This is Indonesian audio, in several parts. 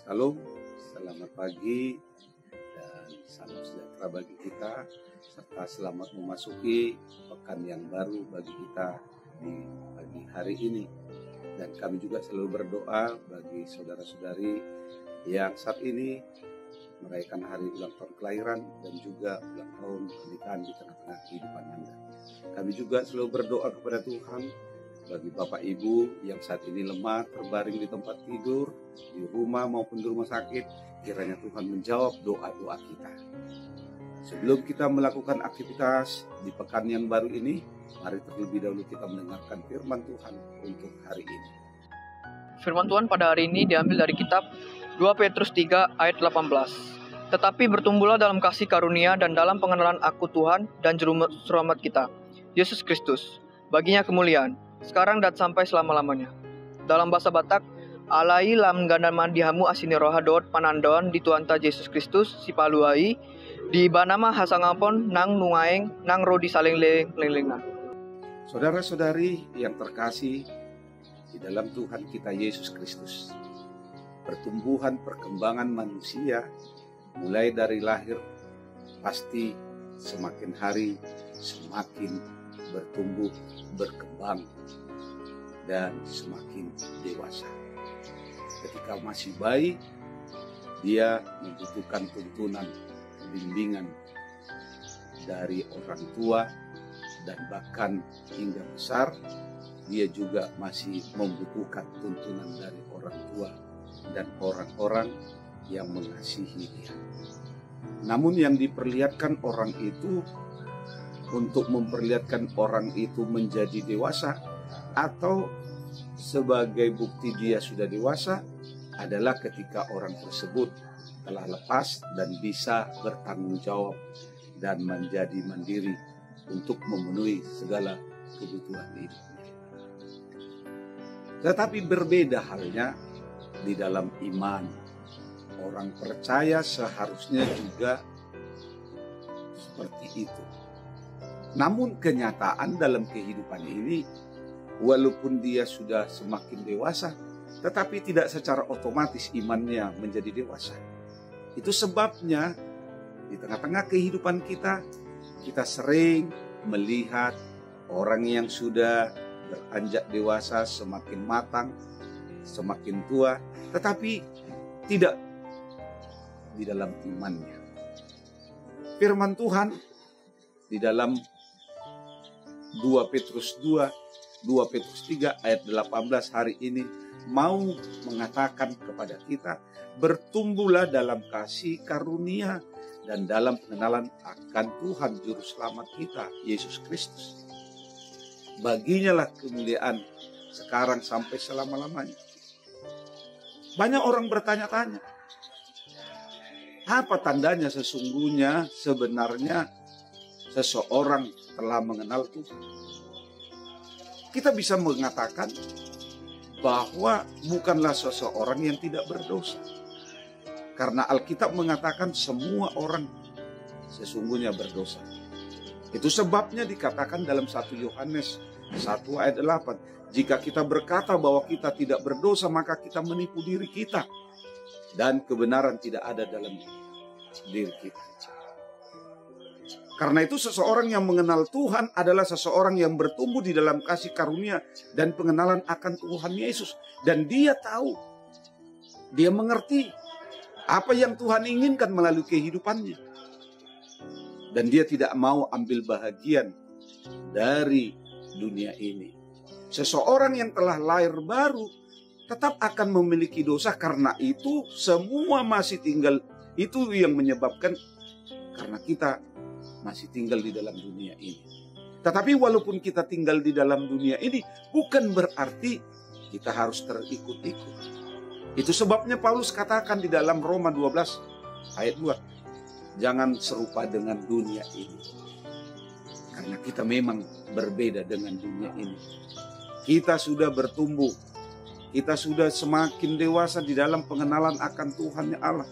Salam, selamat pagi dan salam sejahtera bagi kita, serta selamat memasuki pekan yang baru bagi kita di pagi hari ini. Dan kami juga selalu berdoa bagi saudara-saudari yang saat ini merayakan hari ulang tahun kelahiran dan juga ulang tahun pernikahan di tengah-tengah kehidupan Anda. Kami juga selalu berdoa kepada Tuhan bagi Bapak Ibu yang saat ini lemah, terbaring di tempat tidur, di rumah maupun di rumah sakit, kiranya Tuhan menjawab doa-doa kita. Sebelum kita melakukan aktivitas di pekan yang baru ini, mari terlebih dahulu kita mendengarkan firman Tuhan untuk hari ini. Firman Tuhan pada hari ini diambil dari kitab 2 Petrus 3 ayat 18. Tetapi bertumbuhlah dalam kasih karunia dan dalam pengenalan Aku Tuhan dan Juru Selamat kita, Yesus Kristus. Baginya kemuliaan, sekarang dan sampai selama-lamanya. Dalam bahasa Batak, alai lam gandaman dihamu asini rohadot panandon di Tuanta Yesus Kristus si paluai di banama hasangapon nang nungaeng nang rodi saling lengan. Saudara-saudari yang terkasih di dalam Tuhan kita Yesus Kristus, pertumbuhan perkembangan manusia mulai dari lahir pasti semakin hari semakin bertumbuh, berkembang, dan semakin dewasa. Ketika masih bayi, dia membutuhkan tuntunan, bimbingan dari orang tua, dan bahkan hingga besar, dia juga masih membutuhkan tuntunan dari orang tua dan orang-orang yang mengasihi dia. Namun yang diperlihatkan orang itu untuk memperlihatkan orang itu menjadi dewasa atau sebagai bukti dia sudah dewasa adalah ketika orang tersebut telah lepas dan bisa bertanggung jawab dan menjadi mandiri untuk memenuhi segala kebutuhan hidupnya. Tetapi berbeda halnya di dalam iman. Orang percaya seharusnya juga seperti itu. Namun kenyataan dalam kehidupan ini, walaupun dia sudah semakin dewasa, tetapi tidak secara otomatis imannya menjadi dewasa. Itu sebabnya di tengah-tengah kehidupan kita, kita sering melihat orang yang sudah beranjak dewasa semakin matang, semakin tua, tetapi tidak di dalam imannya. Firman Tuhan di dalam 2 Petrus 3 ayat 18 hari ini mau mengatakan kepada kita, bertumbuhlah dalam kasih karunia dan dalam pengenalan akan Tuhan Juru Selamat kita, Yesus Kristus. Baginya lah kemuliaan sekarang sampai selama-lamanya. Banyak orang bertanya-tanya, apa tandanya sesungguhnya sebenarnya seseorang telah mengenal Tuhan? Kita bisa mengatakan bahwa bukanlah seseorang yang tidak berdosa. Karena Alkitab mengatakan semua orang sesungguhnya berdosa. Itu sebabnya dikatakan dalam 1 Yohanes 1 ayat 8. Jika kita berkata bahwa kita tidak berdosa, maka kita menipu diri kita. Dan kebenaran tidak ada dalam diri kita. Karena itu seseorang yang mengenal Tuhan adalah seseorang yang bertumbuh di dalam kasih karunia dan pengenalan akan Tuhan Yesus. Dan dia tahu, dia mengerti apa yang Tuhan inginkan melalui kehidupannya. Dan dia tidak mau ambil bahagian dari dunia ini. Seseorang yang telah lahir baru tetap akan memiliki dosa, karena itu semua masih tinggal. Itu yang menyebabkan karena kita masih tinggal di dalam dunia ini. Tetapi walaupun kita tinggal di dalam dunia ini, bukan berarti kita harus terikut-ikut. Itu sebabnya Paulus katakan di dalam Roma 12 ayat 2, jangan serupa dengan dunia ini. Karena kita memang berbeda dengan dunia ini. Kita sudah bertumbuh, kita sudah semakin dewasa di dalam pengenalan akan Tuhan Allah.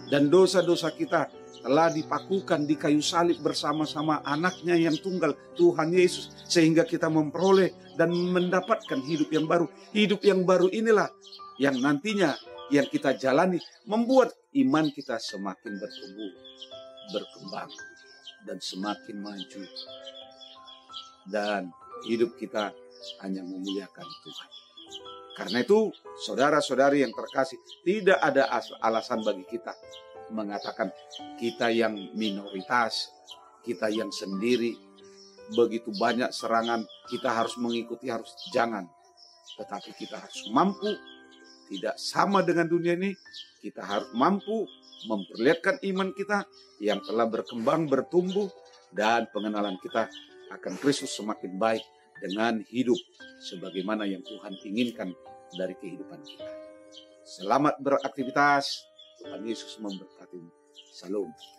Dan dosa-dosa kita telah dipakukan di kayu salib bersama-sama anaknya yang tunggal, Tuhan Yesus. Sehingga kita memperoleh dan mendapatkan hidup yang baru. Hidup yang baru inilah yang nantinya yang kita jalani membuat iman kita semakin bertumbuh, berkembang, dan semakin maju. Dan hidup kita hanya memuliakan Tuhan. Karena itu, saudara-saudari yang terkasih, tidak ada alasan bagi kita mengatakan kita yang minoritas, kita yang sendiri, begitu banyak serangan, kita harus mengikuti, harus jangan. Tetapi kita harus mampu, tidak sama dengan dunia ini, kita harus mampu memperlihatkan iman kita yang telah berkembang, bertumbuh, dan pengenalan kita akan Kristus semakin baik dengan hidup sebagaimana yang Tuhan inginkan dari kehidupan kita. Selamat beraktivitas. Tuhan Yesus memberkati. Salam.